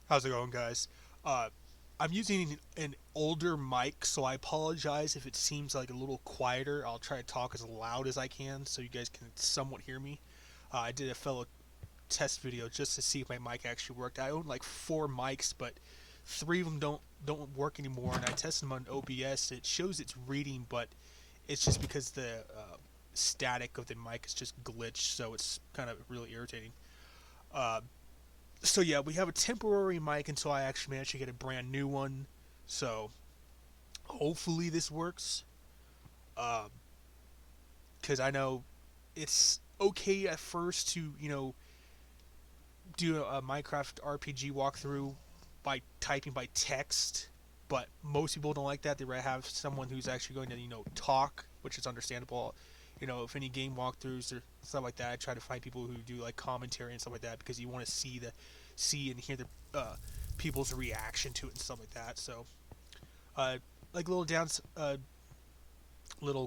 How's it going, guys? Uh, I'm using an older mic, so I apologize if it seems like a little quieter. I'll try to talk as loud as I can so you guys can somewhat hear me. I did a fellow test video just to see if my mic actually worked. I own like four mics, but three of them don't work anymore, and I tested them on OBS. It shows it's reading, but it's just because the static of the mic is just glitched, so it's kind of really irritating. Uh, so yeah, we have a temporary mic until I actually manage to get a brand new one. So hopefully this works. Because I know it's okay at first to do a Minecraft RPG walkthrough by typing by text, but most people don't like that. They rather have someone who's actually going to talk, which is understandable. If any game walkthroughs or stuff like that, I try to find people who do like commentary and stuff like that because you want to see and hear the people's reaction to it and stuff like that. So, uh, like little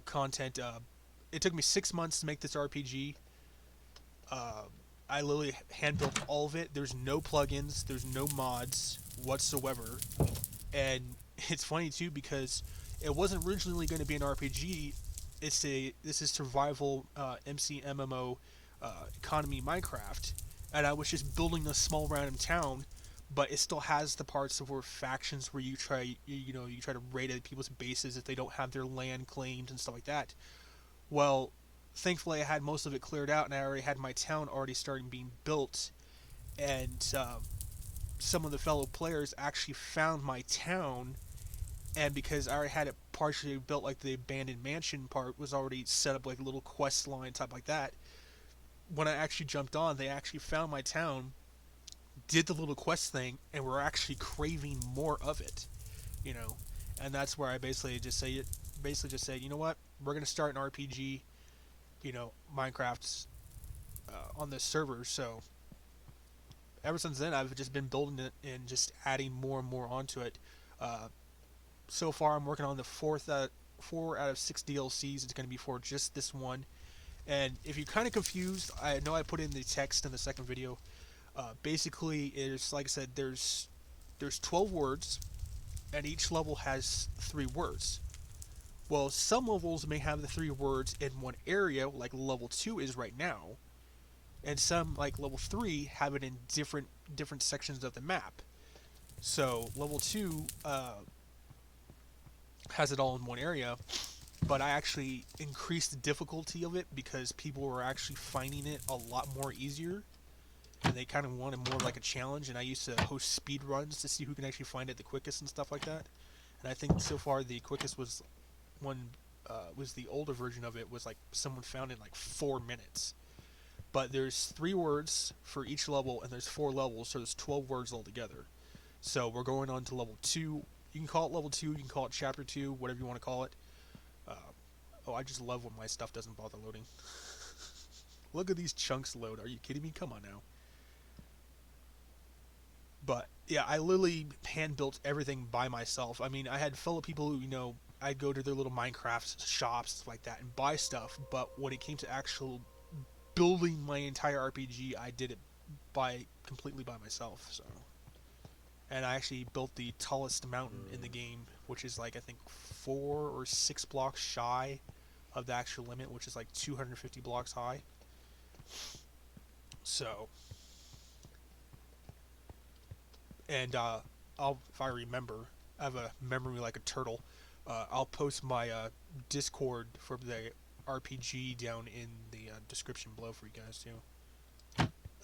content. It took me 6 months to make this RPG. Uh, I literally hand built all of it. There's no plugins. There's no mods whatsoever. And it's funny too because it wasn't originally going to be an RPG. This is survival MMO economy Minecraft, and I was just building a small random town, but it still has the parts of where factions where you try to raid at people's bases if they don't have their land claimed and stuff like that. Well, thankfully I had most of it cleared out, and I already had my town already starting being built, and some of the fellow players actually found my town, and because I already had it partially built, like the abandoned mansion part was already set up like a little quest line type like that. When I actually jumped on, they actually found my town, did the little quest thing, and were actually craving more of it, you know. And that's where I basically just say, you know what, we're gonna start an RPG, Minecraft's on this server. So ever since then, I've just been building it and just adding more and more onto it. Uh, so far, I'm working on the 4 out of 6 DLCs. It's going to be for just this one. And if you're kind of confused, I know I put in the text in the second video. Basically, it's like I said, there's 12 words, and each level has 3 words. Well, some levels may have the 3 words in one area, like level 2 is right now, and some, like level 3, have it in different sections of the map. So level 2 has it all in one area, but I actually increased the difficulty of it because people were actually finding it a lot more easier, and they kind of wanted more like a challenge. And I used to host speed runs to see who can actually find it the quickest and stuff like that. And I think so far the quickest was the older version of it, was like someone found it in like 4 minutes. But there's 3 words for each level, and there's 4 levels, so there's 12 words altogether. So we're going on to level 2. You can call it level 2, you can call it chapter 2, whatever you want to call it. Uh, oh, I just love when my stuff doesn't bother loading. Look at these chunks load. Are you kidding me? Come on now. But yeah, I literally hand built everything by myself. I mean, I had fellow people who, I'd go to their little Minecraft shops, stuff like that, and buy stuff. But when it came to actual building my entire RPG, I did it completely by myself. So, and I actually built the tallest mountain in the game, which is like I think 4 or 6 blocks shy of the actual limit, which is like 250 blocks high. So, and if I remember, I have a memory like a turtle. I'll post my Discord for the RPG down in the description below for you guys too.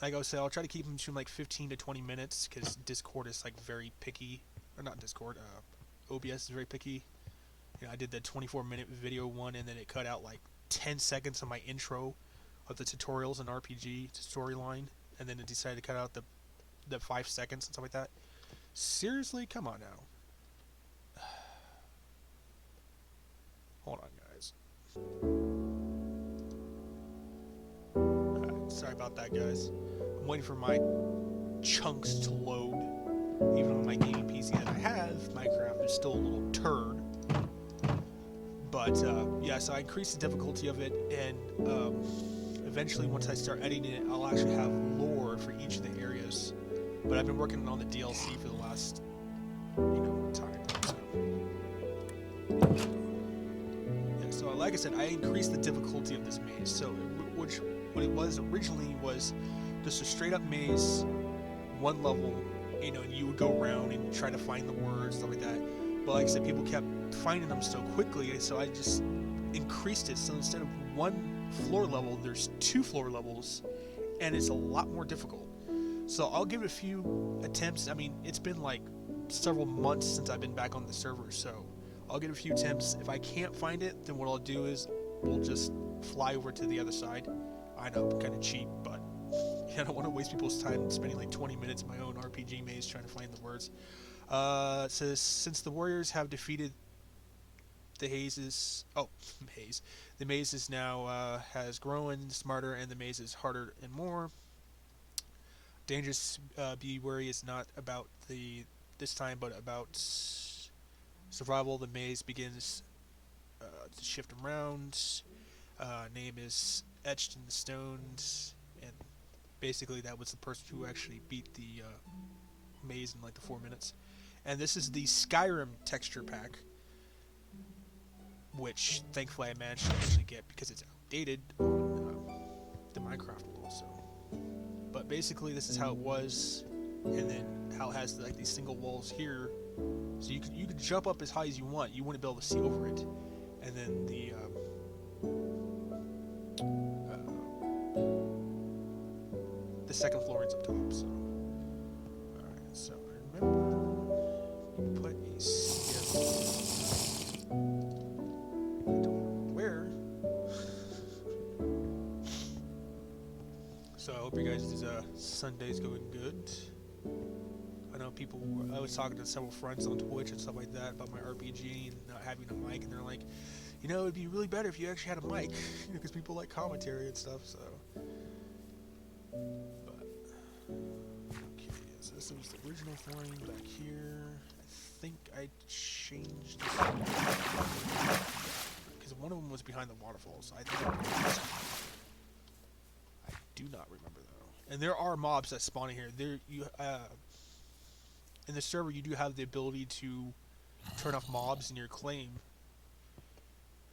Like I was saying, I'll try to keep them to like 15 to 20 minutes because Discord is like very picky, or not Discord. OBS is very picky. I did the 24-minute video one, and then it cut out like 10 seconds of my intro of the tutorials and RPG storyline, and then it decided to cut out the 5 seconds and stuff like that. Seriously, come on now. Hold on, guys. Sorry about that, guys. I'm waiting for my chunks to load. Even on my gaming PC that I have, MineCraft is still a little turd. But yeah, so I increased the difficulty of it, and eventually, once I start editing it, I'll actually have lore for each of the areas. but I've been working on the DLC for the last, time. So, yeah, so like I said, I increased the difficulty of this maze. So, which what it was originally was just a straight up maze, one level, and you would go around and try to find the words, stuff like that. But like I said, people kept finding them so quickly, so I just increased it. So instead of one floor level, there's 2 floor levels, and it's a lot more difficult. So I'll give it a few attempts. I mean, it's been like several months since I've been back on the server, so I'll get a few attempts. If I can't find it, then what I'll do is we'll just fly over to the other side. I know, kind of cheap, but I don't want to waste people's time spending like 20 minutes in my own RPG maze trying to find the words. It says, since the warriors have defeated the maze. The maze is now has grown smarter, and the maze is harder and more dangerous. Be wary is not about this time, but about survival. The maze begins to shift around. Name is etched in the stones, and basically that was the person who actually beat the maze in like the 4 minutes. And this is the Skyrim texture pack, which thankfully I managed to actually get because it's outdated on the Minecraft world. So, but basically this is how it was, and then how it has like these single walls here, so you could jump up as high as you want. You wouldn't be able to see over it, and then the second floor is up top. So, all right. So I remember you put a stairwell. So I hope you guys' Sunday's going good. I know I was talking to several friends on Twitch and stuff like that about my RPG and not having a mic, and they're like, it'd be really better if you actually had a mic, because people like commentary and stuff. So, but okay, so this was the original flooring back here. I think I changed it because one of them was behind the waterfalls. I think. I do not remember though. And there are mobs that spawn in here. In the server, you do have the ability to turn off mobs in your claim,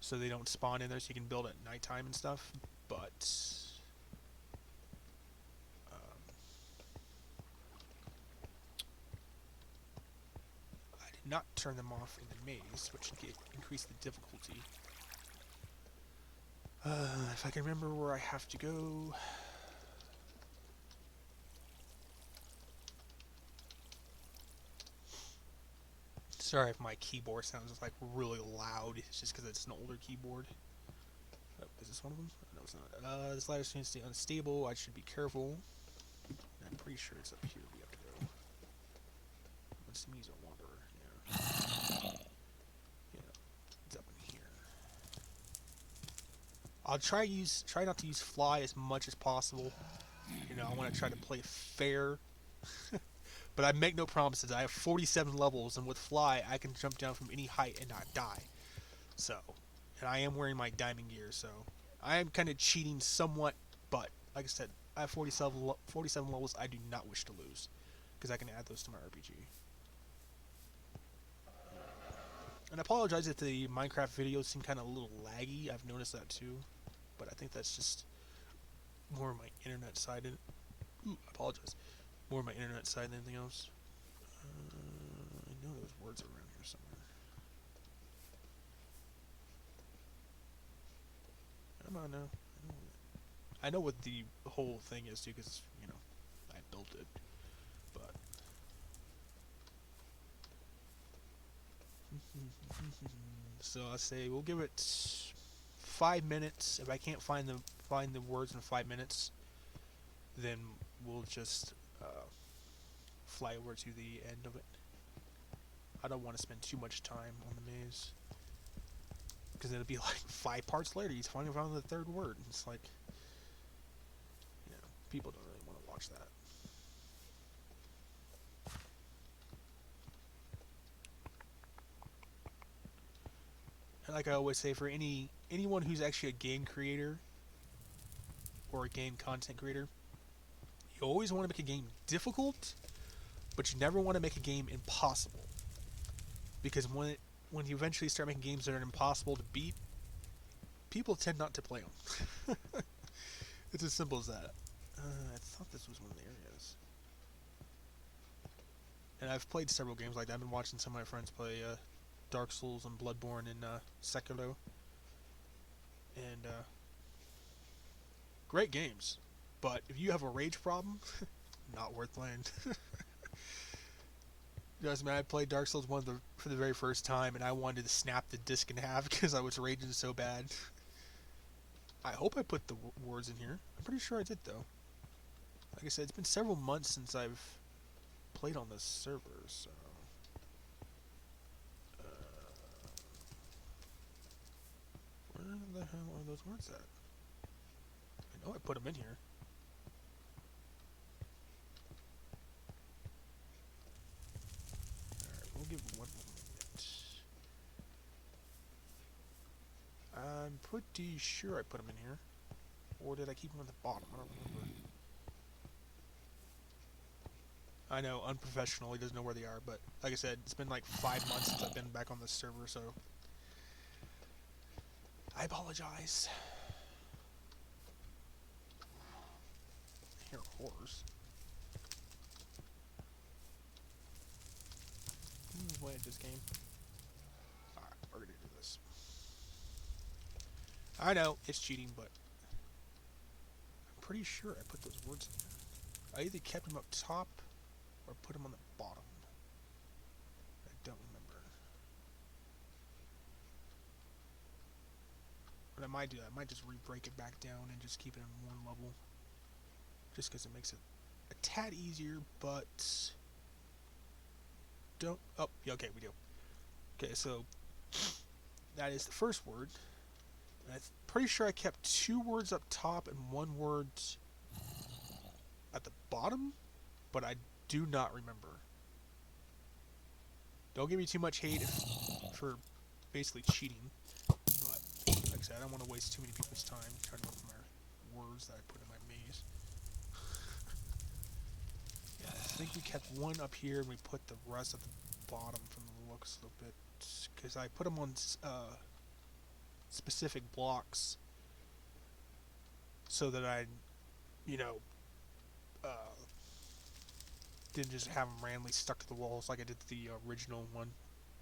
so they don't spawn in there. So you can build at nighttime and stuff. But I did not turn them off in the maze, which increase the difficulty. If I can remember where I have to go. Sorry if my keyboard sounds like really loud. It's just because it's an older keyboard. Oh, is this one of them? No, it's not. This ladder seems to be unstable. I should be careful. I'm pretty sure it's up here we have to go. Let's see, he's a wanderer. Yeah. Yeah. It's up in here. I'll try not to use fly as much as possible. I want to try to play fair. But I make no promises. I have 47 levels, and with fly, I can jump down from any height and not die. So, and I am wearing my diamond gear, so I am kind of cheating somewhat. But like I said, I have 47 levels. I do not wish to lose, because I can add those to my RPG. And I apologize if the Minecraft videos seem kind of a little laggy. I've noticed that too, but I think that's just more of my internet side. I apologize. More of my internet side than anything else. I know those words are around here somewhere. Come on now. I know what the whole thing is too, because I built it. But so I say we'll give it 5 minutes. If I can't find the words in 5 minutes, then we'll just fly over to the end of it. I don't want to spend too much time on the maze, because it'll be like 5 parts later. He's finally found the 3rd word. It's like, people don't really want to watch that. And like I always say, for anyone who's actually a game creator or a game content creator, you always want to make a game difficult, but you never want to make a game impossible, because when you eventually start making games that are impossible to beat, people tend not to play them. It's as simple as that. I thought this was one of the areas. And I've played several games like that. I've been watching some of my friends play Dark Souls and Bloodborne and Sekiro. And great games. But if you have a rage problem, not worth playing. Just man, I played Dark Souls 1 for the very first time, and I wanted to snap the disc in half because I was raging so bad. I hope I put the words in here. I'm pretty sure I did, though. Like I said, it's been several months since I've played on this server, so... where the hell are those words at? I know I put them in here. Alright, we'll give one minute. I'm pretty sure I put them in here. Or did I keep them at the bottom? I don't remember. I know, unprofessional, he doesn't know where they are, but like I said, it's been like 5 months since I've been back on this server, so I apologize. I hear horrors. Play at this game. Alright, we're gonna do this. I know, it's cheating, but I'm pretty sure I put those words in there. I either kept them up top or put them on the bottom. I don't remember. What I might do, I might just re-break it back down and just keep it on one level. Just because it makes it a tad easier, but... don't... oh, yeah, okay, we do. Okay, so... that is the first word. And I'm pretty sure I kept 2 words up top and 1 word at the bottom, but I do not remember. Don't give me too much hate for basically cheating, but like I said, I don't want to waste too many people's time trying to look for my words that I put in my maze. Yeah, I think we kept 1 up here and we put the rest at the bottom from the looks of it, because I put them on specific blocks so that I, you know, didn't just have them randomly stuck to the walls like I did the original one.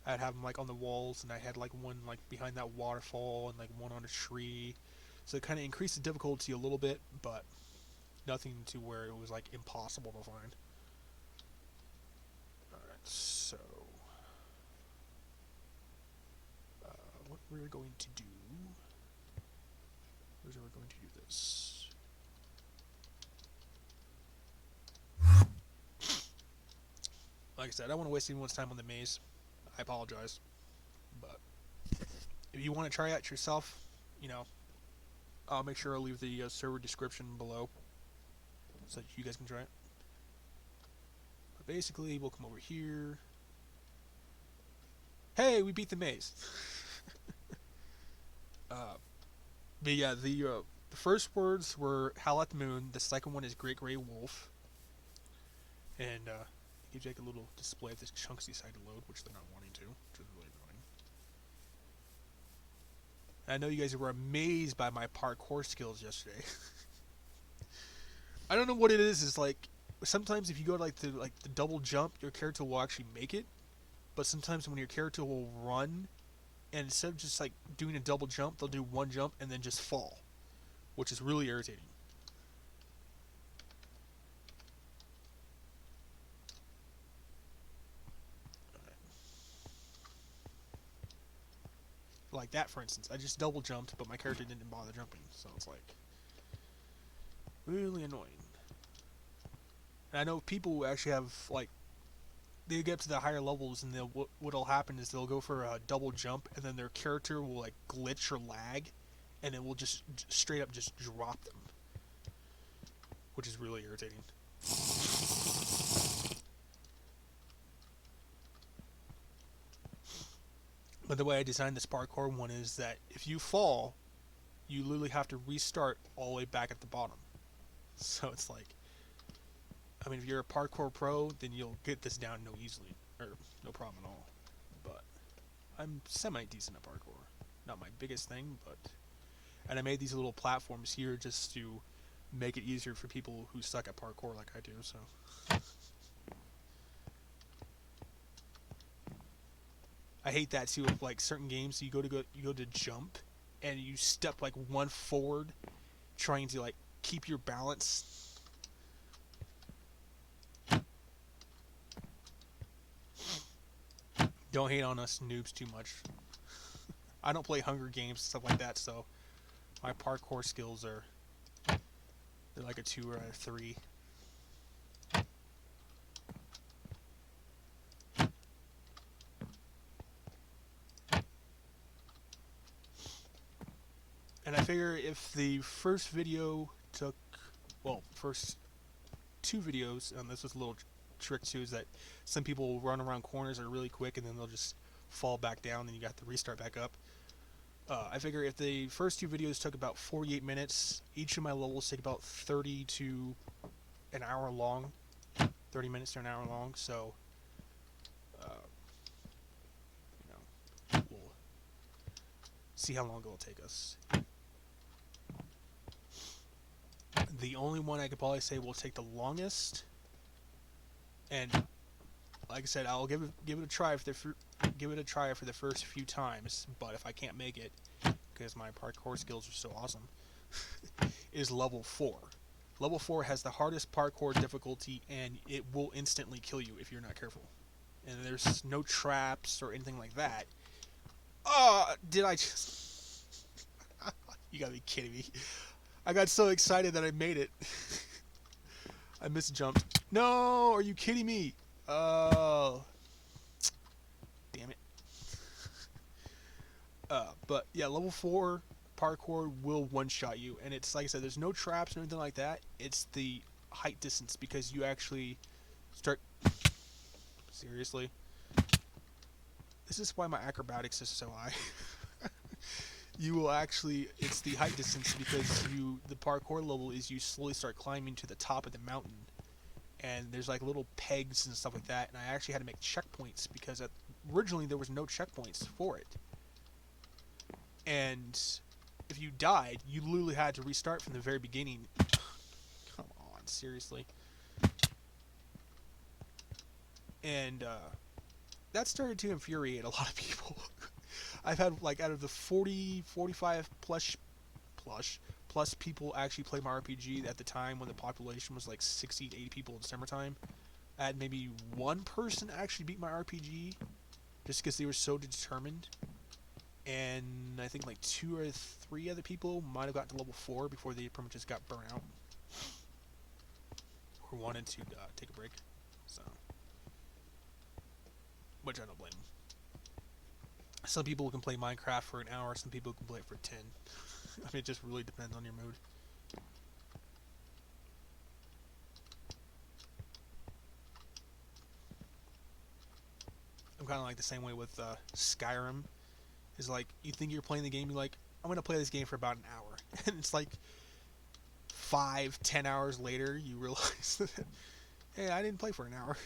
I'd have them like on the walls, and I had like 1 like behind that waterfall and like 1 on a tree. So it kind of increased the difficulty a little bit, but nothing to where it was like impossible to find. Alright, so what we're going to do is we're going to do this. Like I said, I don't want to waste anyone's time on the maze. I apologize. But if you want to try it yourself, you know, I'll make sure I'll leave the server description below so that you guys can try it. But basically, we'll come over here. Hey, we beat the maze. But yeah, the first words were Howl at the Moon. The second one is Great Grey Wolf. And gives you like a little display of this chunks decide to load, which they're not wanting to, which is really annoying. And I know you guys were amazed by my parkour skills yesterday. I don't know what it is. It's like sometimes if you go to like the double jump, your character will actually make it. But sometimes when your character will run, and instead of just like doing a double jump, they'll do 1 jump and then just fall, which is really irritating. Like that, for instance, I just double jumped, but my character didn't bother jumping, so it's like really annoying. And I know people who actually have like they get to the higher levels, and what'll happen is they'll go for a double jump, and then their character will like glitch or lag, and it will just straight up just drop them, which is really irritating. But the way I designed this parkour one is that if you fall, you literally have to restart all the way back at the bottom. So it's like I mean, if you're a parkour pro, then you'll get this down no easily, or no problem at all. But I'm semi-decent at parkour. Not my biggest thing, but... And I made these little platforms here just to make it easier for people who suck at parkour like I do, so... I hate that too, with like certain games, you go to jump, and you step like one forward, trying to like keep your balance. Don't hate on us noobs too much. I don't play Hunger Games, stuff like that, so my parkour skills are, they're like a 2 or a 3. And I figure if the first video took, well, first 2 videos, and this was a little trick too, is that some people will run around corners are really quick and then they'll just fall back down and you got to restart back up. I figure if the first 2 videos took about 48 minutes, each of my levels take about 30 to an hour long, 30 minutes to an hour long, so we'll see how long it'll take us. The only one I could probably say will take the longest, and like I said, I'll give it a try for the first few times. But if I can't make it, because my parkour skills are so awesome, is level 4. Level 4 has the hardest parkour difficulty, and it will instantly kill you if you're not careful. And there's no traps or anything like that. Oh, did I just... You gotta be kidding me. I got so excited that I made it. I misjumped. No, are you kidding me? Oh. Damn it. But yeah, level 4 parkour will one-shot you. And it's like I said, there's no traps or anything like that. It's the height distance, because you actually start... Seriously? This is why my acrobatics is so high. You will actually, it's the height distance, because the parkour level is you slowly start climbing to the top of the mountain, and there's like little pegs and stuff like that, and I actually had to make checkpoints, because originally there was no checkpoints for it, and if you died, you literally had to restart from the very beginning. Come on, seriously. And that started to infuriate a lot of people. I've had, like, out of the 40, 45 plus people actually play my RPG at the time when the population was like 60 to 80 people in summertime. I had maybe one person actually beat my RPG just because they were so determined. And I think like 2 or 3 other people might have gotten to level 4 before they pretty much just got burnt out. Or wanted to take a break. So, which I don't blame them. Some people can play Minecraft for an hour, some people can play it for 10. I mean, it just really depends on your mood. I'm kind of like the same way with Skyrim. Is like, you think you're playing the game, you're like, I'm going to play this game for about an hour. And it's like 5-10 hours later, you realize that, hey, I didn't play for an hour.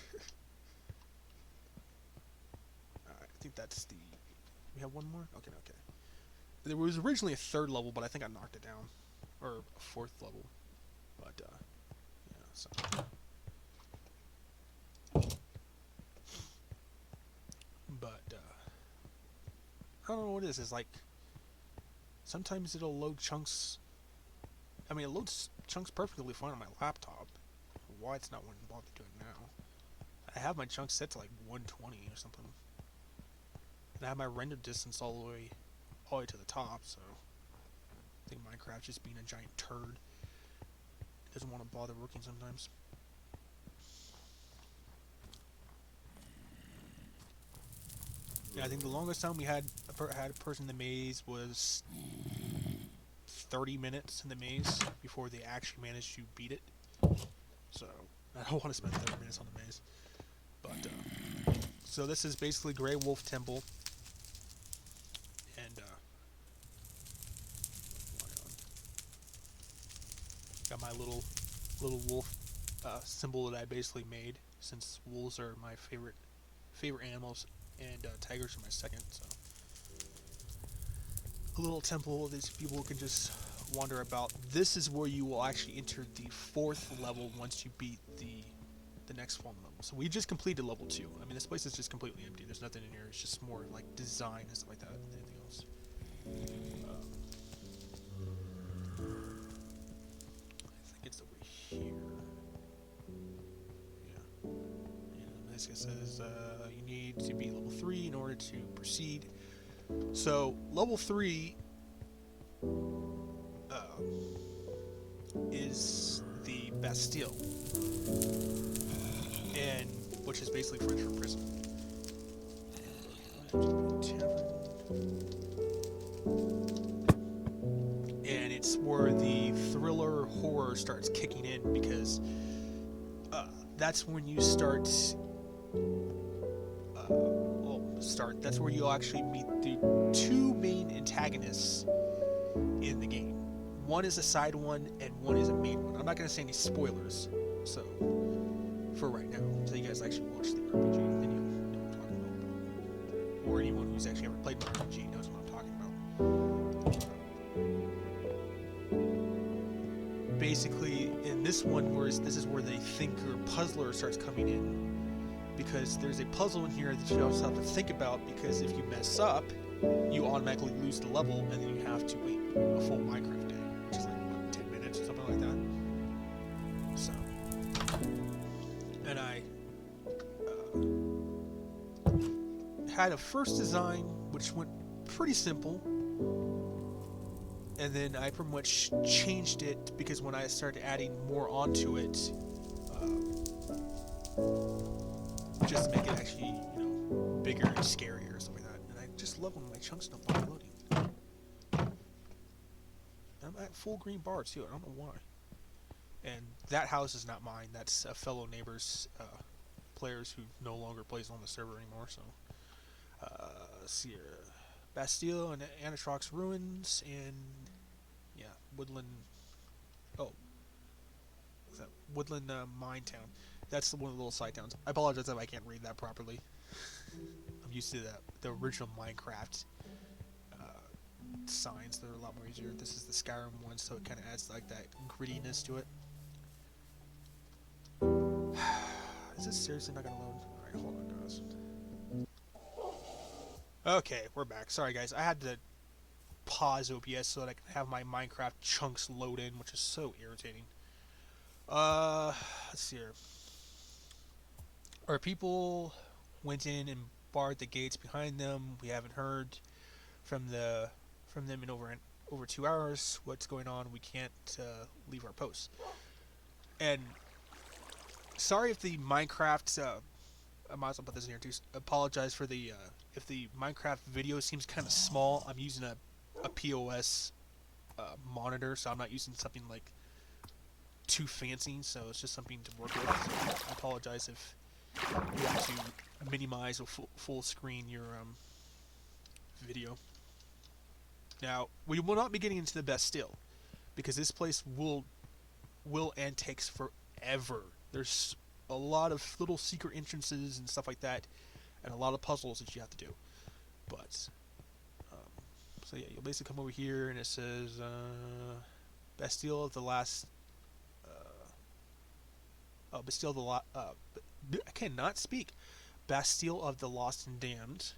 Alright, I think that's the... We have one more? Okay. There was originally a 3rd level, but I think I knocked it down. Or a 4th level. But, yeah, so... But, I don't know what it is. It's like... Sometimes it'll load chunks... I mean, it loads chunks perfectly fine on my laptop. Why it's not wanting to bother doing now. I have my chunks set to like 120 or something. And I have my render distance all the way to the top, so... I think MineCraft just being a giant turd. It doesn't want to bother working sometimes. Yeah, I think the longest time we had a person in the maze was 30 minutes in the maze before they actually managed to beat it. So, I don't want to spend 30 minutes on the maze. But, so this is basically Grey Wolf Temple. And, got my little wolf symbol that I basically made, since wolves are my favorite animals, and tigers are my second. So a little temple that people can just wander about. This is where you will actually enter the 4th level once you beat the next one level. So we just completed level 2. I mean, this place is just completely empty. There's nothing in here. It's just more like design and stuff like that than anything else. I think it's over here. Yeah. And this says you need to be level 3 in order to proceed. So level 3 is the Bastille, and which is basically French for prison. And it's where the thriller horror starts kicking in, because that's when you start. That's where you'll actually meet the 2 main antagonists in the game. One is a side one, and one is a main one. I'm not going to say any spoilers, so for right now, until you guys actually watch the RPG, then you'll know what I'm talking about. Or anyone who's actually ever played an RPG knows what I'm talking about. Basically, in this one, this is where the thinker puzzler starts coming in, because there's a puzzle in here that you also have to think about, because if you mess up, you automatically lose the level, and then you have to wait a full MineCraft day, which is like, what, 10 minutes or something like that? So, and I had a first design, which went pretty simple, and then I pretty much changed it, because when I started adding more onto it, just to make it actually, bigger and scarier or something like that. And I just love when my chunks don't bother loading. I'm at full green bar too. I don't know why. And that house is not mine. That's a fellow neighbor's players who no longer plays on the server anymore. So, let's see here. Bastille and Anatrox ruins, and yeah, Woodland. Oh, what's that? Woodland Mine Town. That's one of the little side towns. I apologize if I can't read that properly. I'm used to the original MineCraft signs that are a lot more easier. This is the Skyrim one, so it kind of adds like that grittiness to it. Is this seriously not gonna load? Alright, hold on, guys. Okay, we're back. Sorry, guys. I had to pause OBS so that I can have my MineCraft chunks load in, which is so irritating. Let's see here. Our people went in and barred the gates behind them. We haven't heard from them in over 2 hours. What's going on? We can't leave our posts. And sorry if the MineCraft. I might as well put this in here too. Apologize for the if the MineCraft video seems kind of small. I'm using a POS monitor, so I'm not using something like too fancy. So it's just something to work with. So I apologize if you have to minimize or full screen your video. Now, we will not be getting into the Bastille, because this place will and takes forever. There's a lot of little secret entrances and stuff like that, and a lot of puzzles that you have to do. But, so yeah, you'll basically come over here, and it says, Bastille of the last, Bastille of the I cannot speak. Bastille of the Lost and Damned.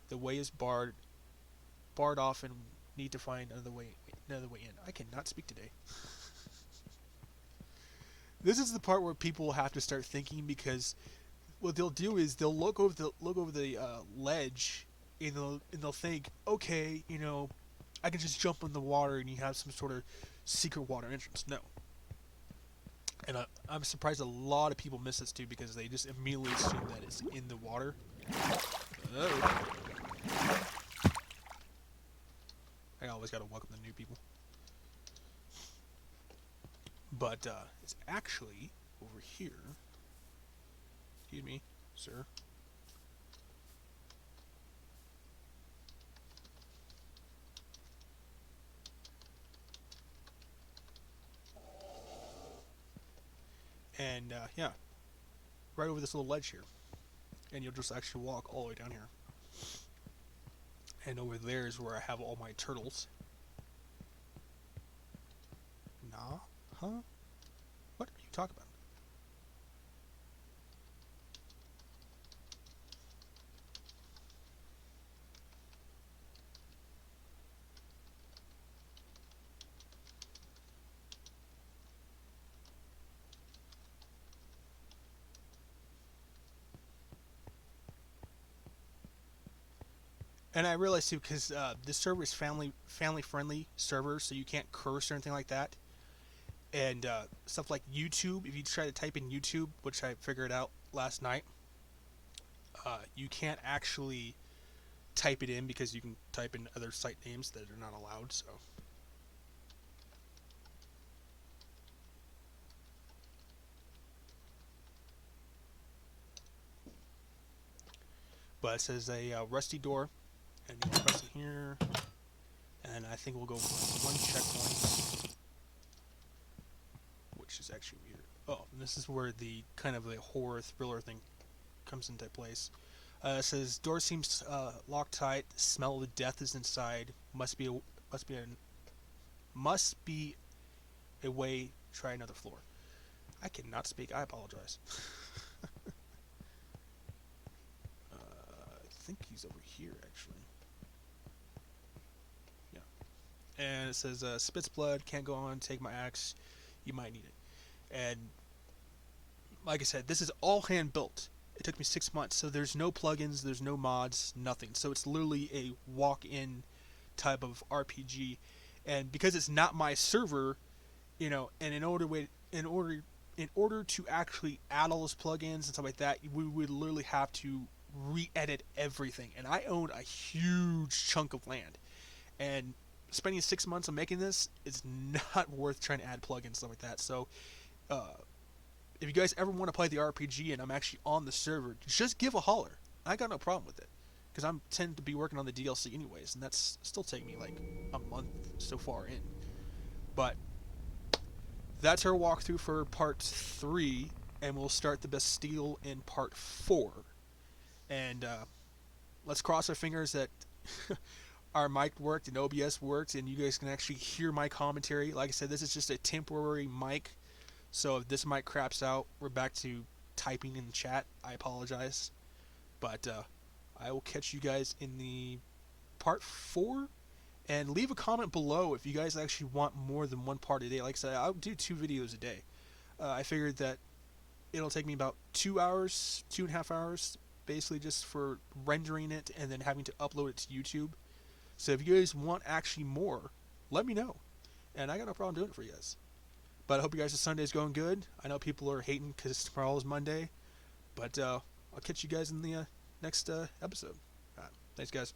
The way is barred off, and need to find another way in. I cannot speak today. This is the part where people have to start thinking, because what they'll do is they'll look over the ledge, and they'll think, okay, I can just jump in the water and you have some sort of secret water entrance. No. And I'm surprised a lot of people miss this too, because they just immediately assume that it's in the water. Oh. I always gotta welcome the new people. But it's actually over here. Excuse me, sir. And yeah, right over this little ledge here, and you'll just actually walk all the way down here. And over there is where I have all my turtles. Nah, huh? What are you talking about? And I realized too, because this server is family friendly server, so you can't curse or anything like that. And stuff like YouTube, if you try to type in YouTube, which I figured out last night, you can't actually type it in because you can type in other site names that are not allowed. So, but it says a rusty door, and you press it here, and I think we'll go one checkpoint, which is actually weird. Oh, and this is where the kind of the horror thriller thing comes into place. It says door seems locked tight. Smell of death is inside. Must be a way. Try another floor. I cannot speak. I apologize. I think he's over here actually. Yeah. And it says spits blood. Can't go on. Take my axe. You might need it. And like I said, this is all hand built. It took me 6 months, so there's no plugins, there's no mods, nothing. So it's literally a walk-in type of RPG, and because it's not my server, and in order to actually add all those plugins and stuff like that, we would literally have to re-edit everything. And I own a huge chunk of land, and spending 6 months on making this is not worth trying to add plugins and stuff like that. So. If you guys ever want to play the RPG and I'm actually on the server, just give a holler. I got no problem with it, because I'm tend to be working on the DLC anyways, and that's still taking me like a month so far in. But that's our walkthrough for part 3, and we'll start the Bastille in part 4. And let's cross our fingers that our mic worked and OBS worked, and you guys can actually hear my commentary. Like I said, this is just a temporary mic. So if this mic craps out, we're back to typing in the chat. I apologize. But I will catch you guys in the part 4. And leave a comment below if you guys actually want more than one part a day. Like I said, I'll do 2 videos a day. I figured that it'll take me about 2 hours, 2.5 hours, basically just for rendering it and then having to upload it to YouTube. So if you guys want actually more, let me know. And I got no problem doing it for you guys. But I hope you guys' Sunday's going good. I know people are hating because tomorrow is Monday. But I'll catch you guys in the next episode. Thanks, guys.